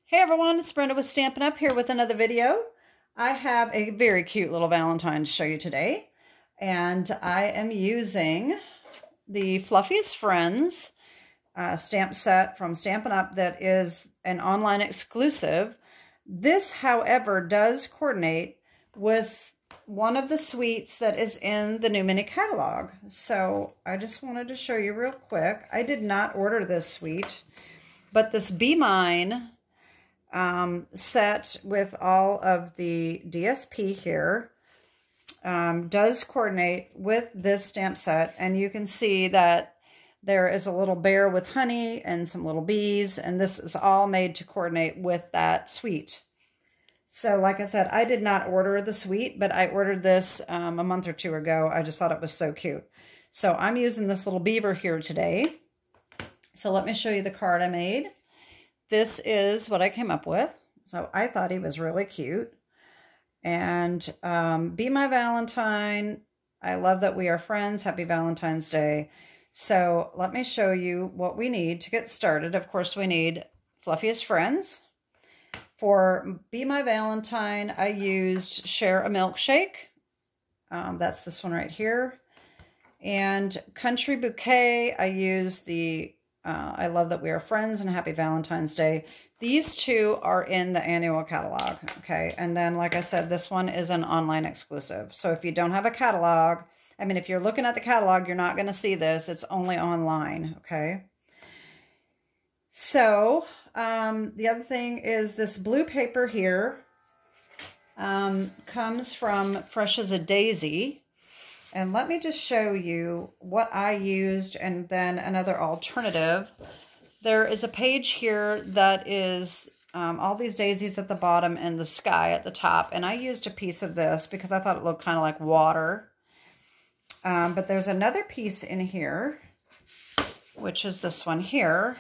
Hey everyone, it's Brenda with Stampin' Up! Here with another video. I have a very cute little Valentine to show you today. And I am using the Fluffiest Friends stamp set from Stampin' Up! That is an online exclusive. This, however, does coordinate with one of the suites that is in the new mini catalog. So I just wanted to show you real quick. I did not order this suite, but this Be Mine set with all of the DSP here does coordinate with this stamp set, and you can see that there is a little bear with honey and some little bees, and this is all made to coordinate with that suite. So like I said, I did not order the suite, but I ordered this a month or two ago. I just thought it was so cute. So I'm using this little beaver here today. So let me show you the card I made. This is what I came up with. So I thought he was really cute. And Be My Valentine. I love that we are friends. Happy Valentine's Day. So let me show you what we need to get started. Of course, we need Fluffiest Friends. For Be My Valentine, I used Share a Milkshake. That's this one right here. And Country Bouquet, I used the I Love That We Are Friends and Happy Valentine's Day. These two are in the annual catalog, okay? And then, like I said, this one is an online exclusive. So if you don't have a catalog, I mean, if you're looking at the catalog, you're not going to see this. It's only online, okay? So the other thing is this blue paper here comes from Fresh as a Daisy. And let me just show you what I used and then another alternative. There is a page here that is all these daisies at the bottom and the sky at the top. And I used a piece of this because I thought it looked kind of like water. But there's another piece in here, which is this one here.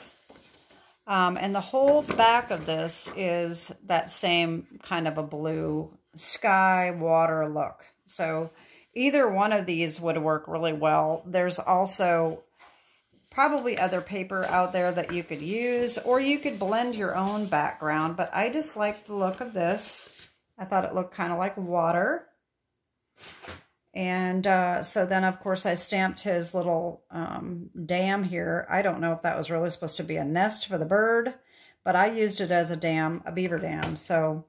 And the whole back of this is that same kind of a blue sky water look. So either one of these would work really well. There's also probably other paper out there that you could use, or you could blend your own background, but I just like the look of this. I thought it looked kind of like water. And so then, of course, I stamped his little dam here. I don't know if that was really supposed to be a nest for the bird, but I used it as a dam, a beaver dam. So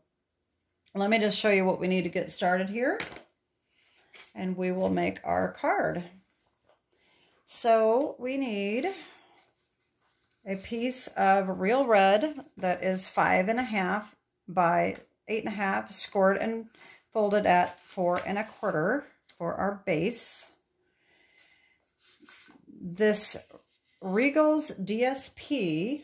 let me just show you what we need to get started here, and we will make our card. So we need a piece of real red that is 5.5 by 8.5, scored and folded at 4 1/4 for our base. This Regal's DSP,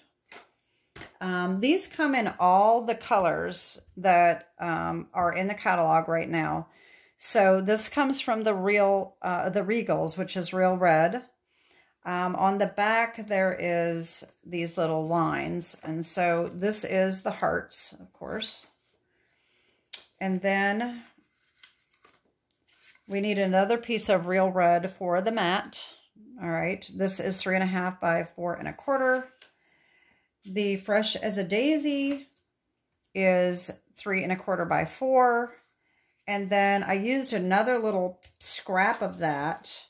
these come in all the colors that are in the catalog right now. So this comes from the Regals, which is real red. On the back, there is these little lines. And so this is the hearts, of course. And then we need another piece of real red for the mat. All right, this is 3.5 by 4 1/4. The Fresh as a Daisy is 3 1/4 by 4. And then I used another little scrap of that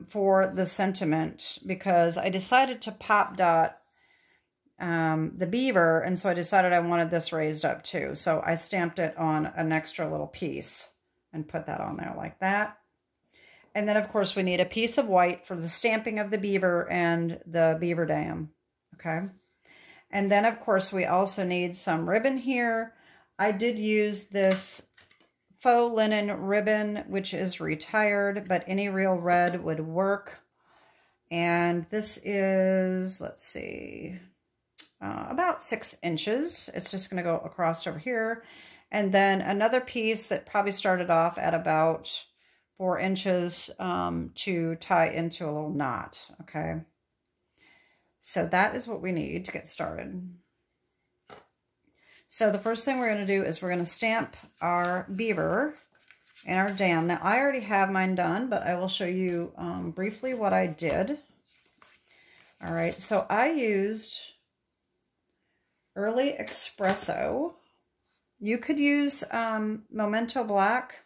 for the sentiment because I decided to pop dot the beaver, and so I decided I wanted this raised up too. So I stamped it on an extra little piece and put that on there like that. And then, of course, we need a piece of white for the stamping of the beaver and the beaver dam, okay? And then, of course, we also need some ribbon here. I did use this faux linen ribbon, which is retired, but any real red would work. And this is, let's see, about 6 inches. It's just going to go across over here. And then another piece that probably started off at about 4 inches to tie into a little knot, okay? So that is what we need to get started. So the first thing we're going to do is we're going to stamp our beaver and our dam. Now, I already have mine done, but I will show you briefly what I did. All right, so I used Early Espresso. You could use Memento Black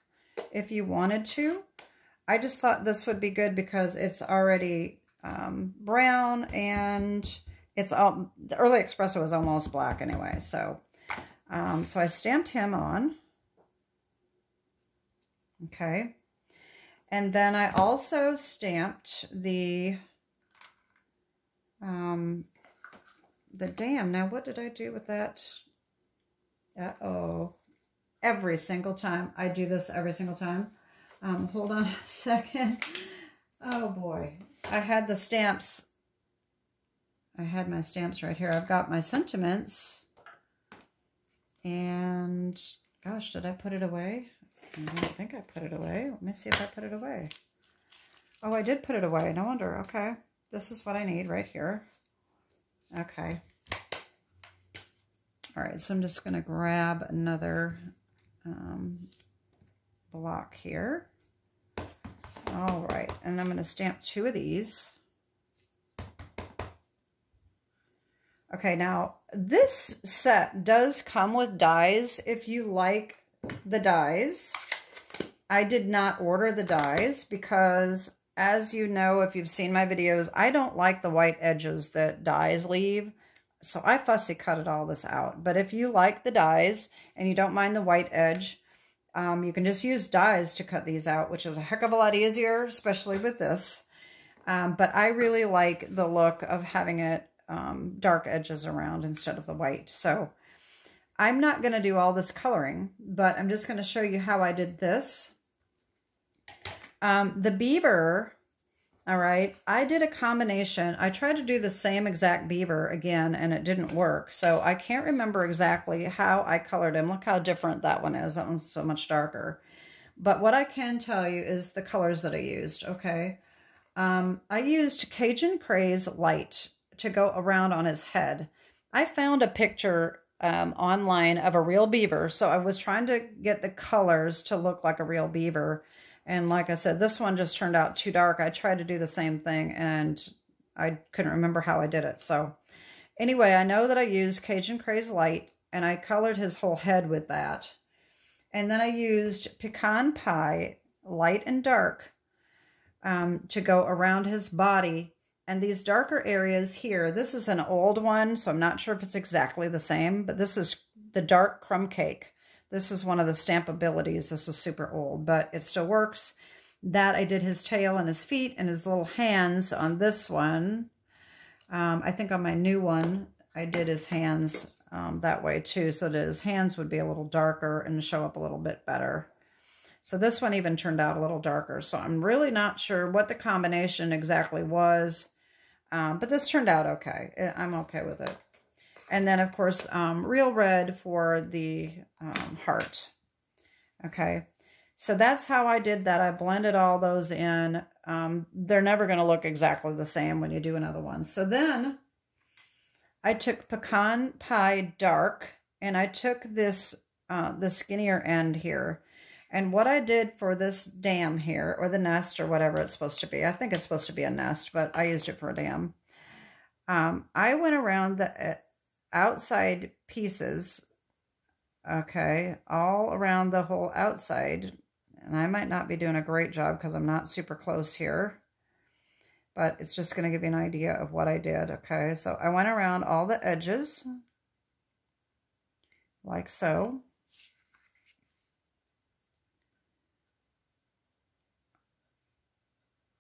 if you wanted to. I just thought this would be good because it's already brown, and it's all, the Early Espresso is almost black anyway. So, so I stamped him on. Okay. And then I also stamped the dam. Now, what did I do with that? Uh-oh. Every single time. I do this every single time. Hold on a second. Oh, boy. I had the stamps. I had my stamps right here. I've got my sentiments. And, gosh, did I put it away? I don't think I put it away. Let me see if I put it away. Oh, I did put it away. No wonder. Okay. This is what I need right here. Okay. All right. So I'm just going to grab another block here. All right. And I'm going to stamp 2 of these. Okay. Now, this set does come with dies if you like the dies. I did not order the dies because, as you know, if you've seen my videos, I don't like the white edges that dies leave. So I fussy cutted all this out. But if you like the dies and you don't mind the white edge, you can just use dies to cut these out, which is a heck of a lot easier, especially with this. But I really like the look of having it dark edges around instead of the white. So I'm not going to do all this coloring, but I'm just going to show you how I did this. The beaver, all right, I did a combination. I tried to do the same exact beaver again, and it didn't work. So I can't remember exactly how I colored him. Look how different that one is. That one's so much darker. But what I can tell you is the colors that I used, okay? I used Cajun Craze Light to go around on his head. I found a picture online of a real beaver, so I was trying to get the colors to look like a real beaver. And like I said, this one just turned out too dark. I tried to do the same thing, and I couldn't remember how I did it. So anyway, I know that I used Cajun Craze Light, and I colored his whole head with that. And then I used Pecan Pie Light and Dark to go around his body. And these darker areas here, this is an old one, so I'm not sure if it's exactly the same, but this is the Dark Crumb Cake. This is one of the stampabilities. This is super old, but it still works. That I did his tail and his feet and his little hands on this one. I think on my new one, I did his hands that way too, so that his hands would be a little darker and show up a little bit better. So this one even turned out a little darker. So I'm really not sure what the combination exactly was, but this turned out okay. I'm okay with it. And then, of course, Real Red for the heart. Okay, so that's how I did that. I blended all those in. They're never going to look exactly the same when you do another one. So then I took Pecan Pie Dark, and I took this, the skinnier end here. And what I did for this dam here, or the nest, or whatever it's supposed to be, I think it's supposed to be a nest, but I used it for a dam. I went around the outside pieces, okay, all around the whole outside. And I might not be doing a great job because I'm not super close here, but it's just going to give you an idea of what I did, okay? So I went around all the edges, like so.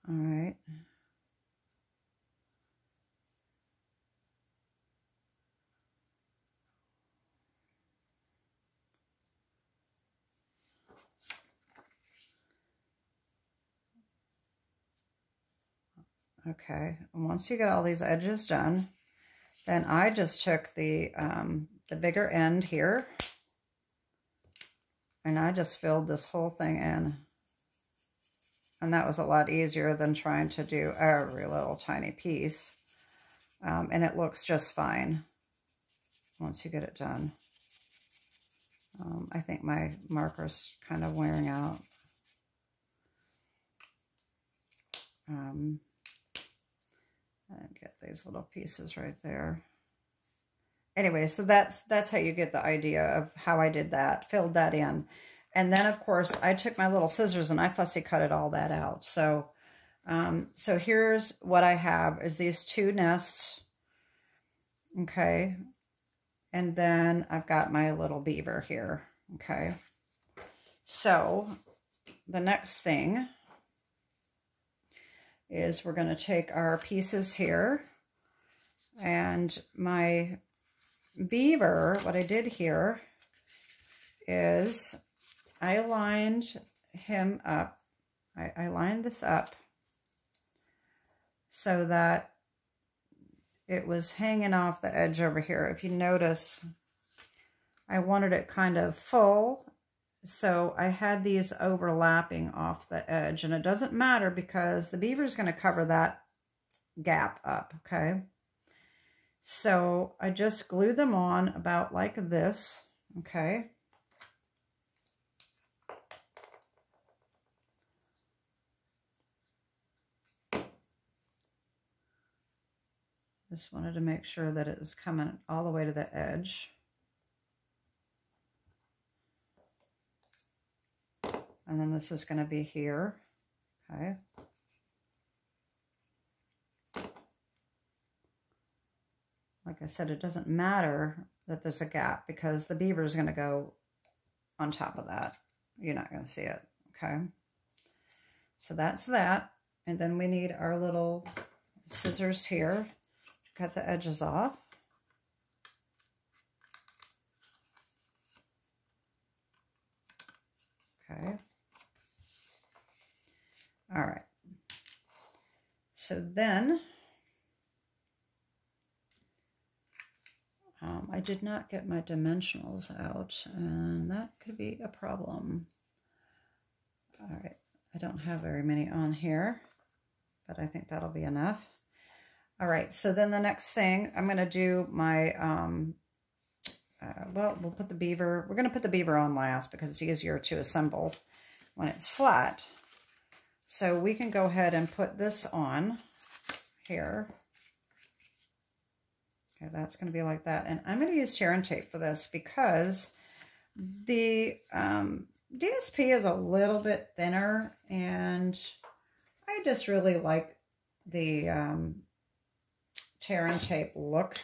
All right. Okay, and once you get all these edges done, then I just took the bigger end here, and I just filled this whole thing in. And that was a lot easier than trying to do every little tiny piece. And it looks just fine once you get it done. I think my marker's kind of wearing out. And get these little pieces right there. anyway, so that's how you get the idea of how I did that, filled that in. And then, of course, I took my little scissors and I fussy cutted all that out. So, so here's what I have is these two nests, okay? And then I've got my little beaver here, okay? So the next thing is we're going to take our pieces here, and my beaver, what I did here is I lined him up. I lined this up so that it was hanging off the edge over here. If you notice, I wanted it kind of full, so I had these overlapping off the edge, and it doesn't matter because the beaver is going to cover that gap up, okay? So I just glued them on about like this, okay? Just wanted to make sure that it was coming all the way to the edge. And then this is going to be here, okay? Like I said, it doesn't matter that there's a gap because the beaver is going to go on top of that. You're not going to see it, okay? So that's that. And then we need our little scissors here to cut the edges off. Okay. All right. So then I did not get my dimensionals out, and that could be a problem. All right, I don't have very many on here, but I think that'll be enough. All right, so then the next thing, I'm going to do my, well, we'll put the beaver, we're going to put the beaver on last because it's easier to assemble when it's flat. So we can go ahead and put this on here. Okay, that's going to be like that. And I'm going to use tear and tape for this because the DSP is a little bit thinner, and I just really like the tear and tape look.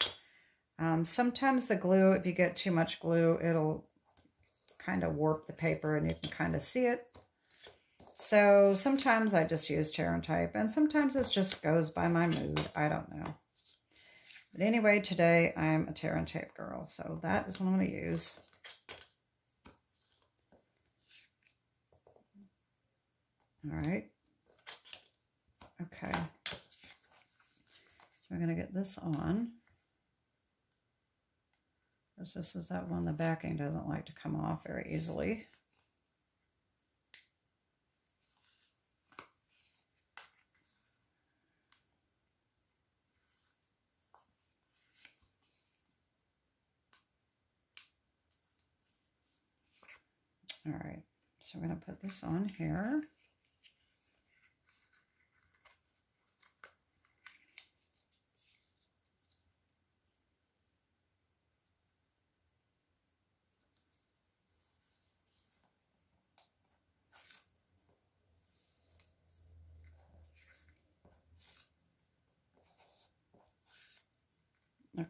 Sometimes the glue, if you get too much glue, it'll kind of warp the paper and you can kind of see it. So sometimes I just use tear and tape, and sometimes it just goes by my mood. I don't know. But anyway, today I'm a tear and tape girl, so that is what I'm going to use. All right. Okay. So we're going to get this on. Because this is that one the backing doesn't like to come off very easily. All right, so we're going to put this on here. Okay.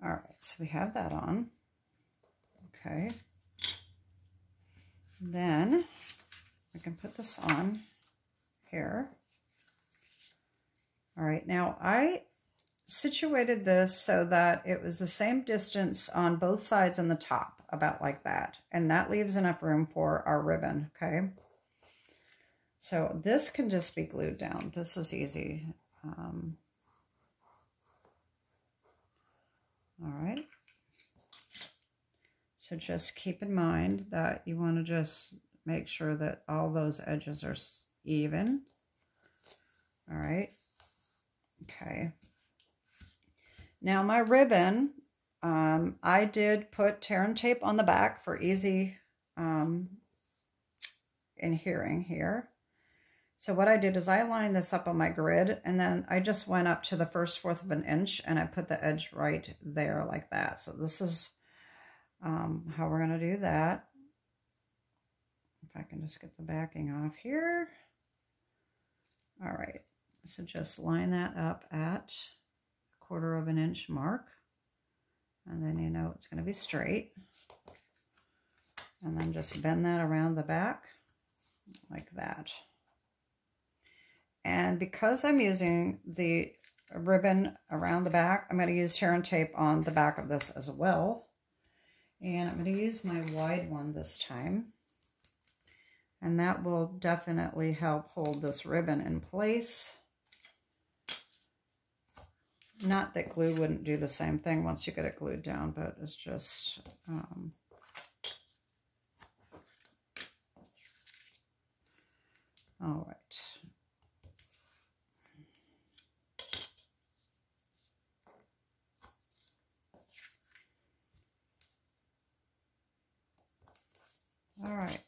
All right, so we have that on. Okay. Then we can put this on here. All right, now I situated this so that it was the same distance on both sides and the top, about like that. And that leaves enough room for our ribbon, okay? So this can just be glued down. This is easy. All right. So just keep in mind that you want to just make sure that all those edges are even. All right. Okay. Now my ribbon, I did put tear and tape on the back for easy adhering here. So what I did is I lined this up on my grid, and then I just went up to the 1/4 of an inch and I put the edge right there like that. So this is how we're going to do that. If I can just get the backing off here. All right, so just line that up at 1/4 of an inch mark, and then you know it's going to be straight. And then just bend that around the back like that. And because I'm using the ribbon around the back, I'm going to use Tear and Tape on the back of this as well. And I'm going to use my wide one this time. And that will definitely help hold this ribbon in place. Not that glue wouldn't do the same thing once you get it glued down, but it's just... all right. All right.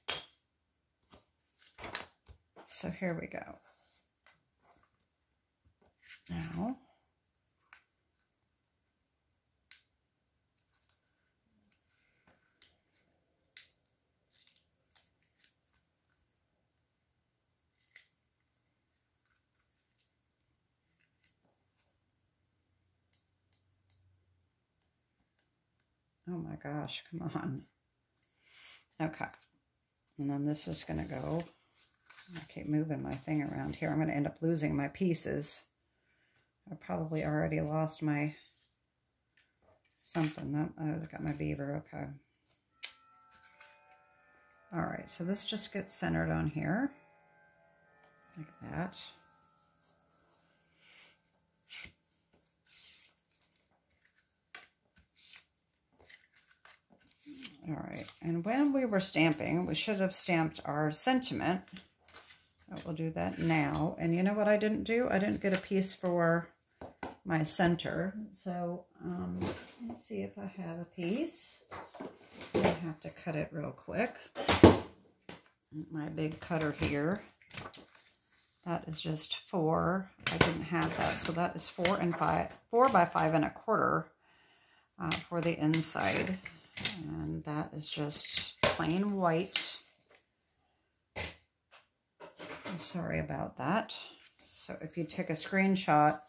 So here we go. Now, oh my gosh, come on. Okay. And then this is going to go, I keep moving my thing around here. I'm going to end up losing my pieces. I probably already lost my something. Oh, I got my beaver. Okay. All right. So this just gets centered on here like that. All right, and when we were stamping, we should have stamped our sentiment. We'll do that now. And you know what I didn't do? I didn't get a piece for my center. So let's see if I have a piece. I have to cut it real quick. My big cutter here. That is just 4. I didn't have that, so that is 4 by 5 1/4 for the inside. And that is just plain white. I'm sorry about that. So if you take a screenshot,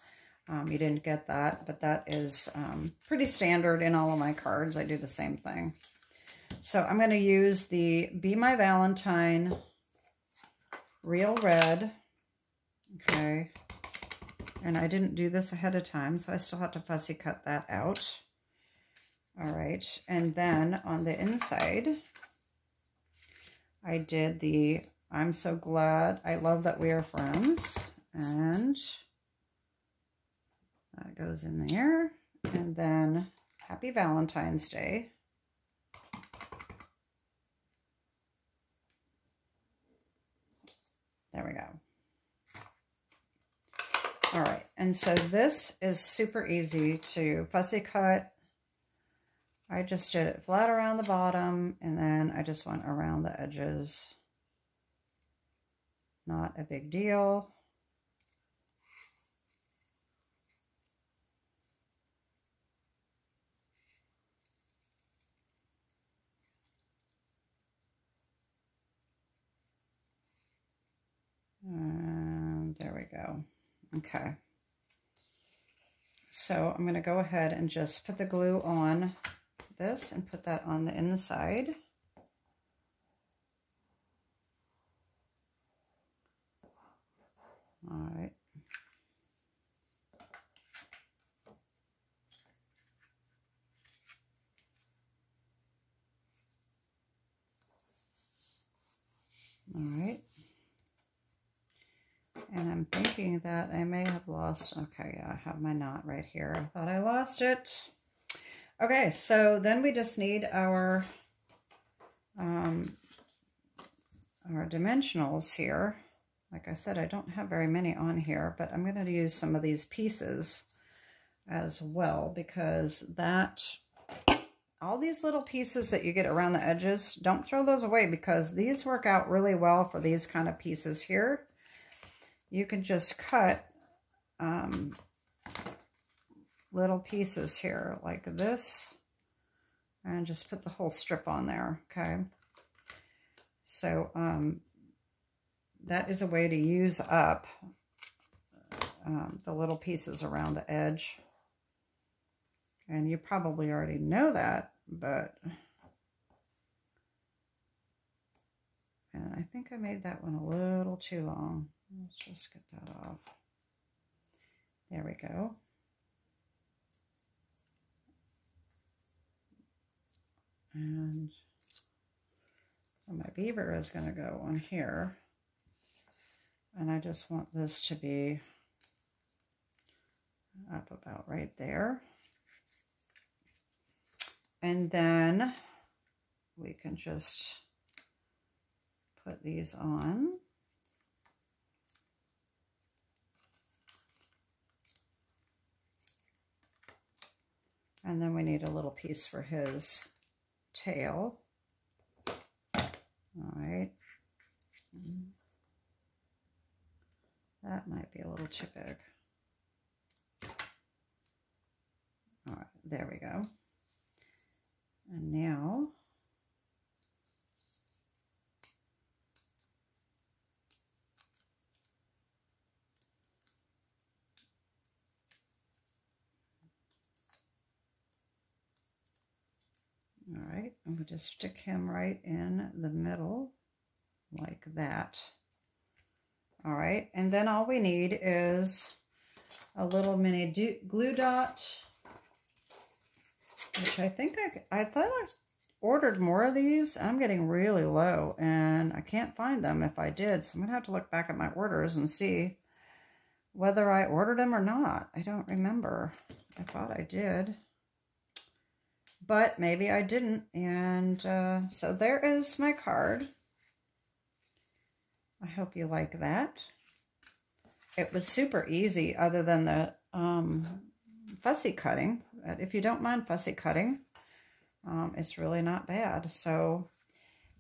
you didn't get that, but that is pretty standard in all of my cards. I do the same thing. So I'm going to use the Be My Valentine Real Red. Okay. And I didn't do this ahead of time, so I still have to fussy cut that out. All right, and then on the inside, I did the I'm So Glad, I Love That We Are Friends, and that goes in there. And then Happy Valentine's Day. There we go. All right, and so this is super easy to fussy cut. I just did it flat around the bottom, and then I just went around the edges. Not a big deal. And there we go. Okay. So I'm going to go ahead and just put the glue on this and put that on the inside. All right. All right. And I'm thinking that I may have lost, okay, yeah, I have my knot right here. I thought I lost it. Okay, so then we just need our dimensionals here. Like I said, I don't have very many on here, but I'm going to use some of these pieces as well, because all these little pieces that you get around the edges, don't throw those away, because these work out really well for these kind of pieces here. you can just cut little pieces here like this and just put the whole strip on there, okay? So that is a way to use up the little pieces around the edge. And you probably already know that, but and I think I made that one a little too long. Let's just get that off. There we go. And my beaver is going to go on here. And I just want this to be up about right there. And then we can just put these on. And then we need a little piece for his tail. All right. That might be a little too big. All right, there we go. And now all right, I'm going to stick him right in the middle like that. All right, and then all we need is a little mini glue dot, which I think I thought I ordered more of these. I'm getting really low, and I can't find them if I did, so I'm going to have to look back at my orders and see whether I ordered them or not. I don't remember. I thought I did, but maybe I didn't, and so there is my card. I hope you like that. It was super easy other than the fussy cutting. If you don't mind fussy cutting, it's really not bad. So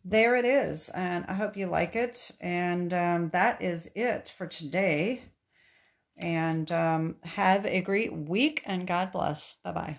there it is, and I hope you like it. And that is it for today. And have a great week, and God bless. Bye-bye.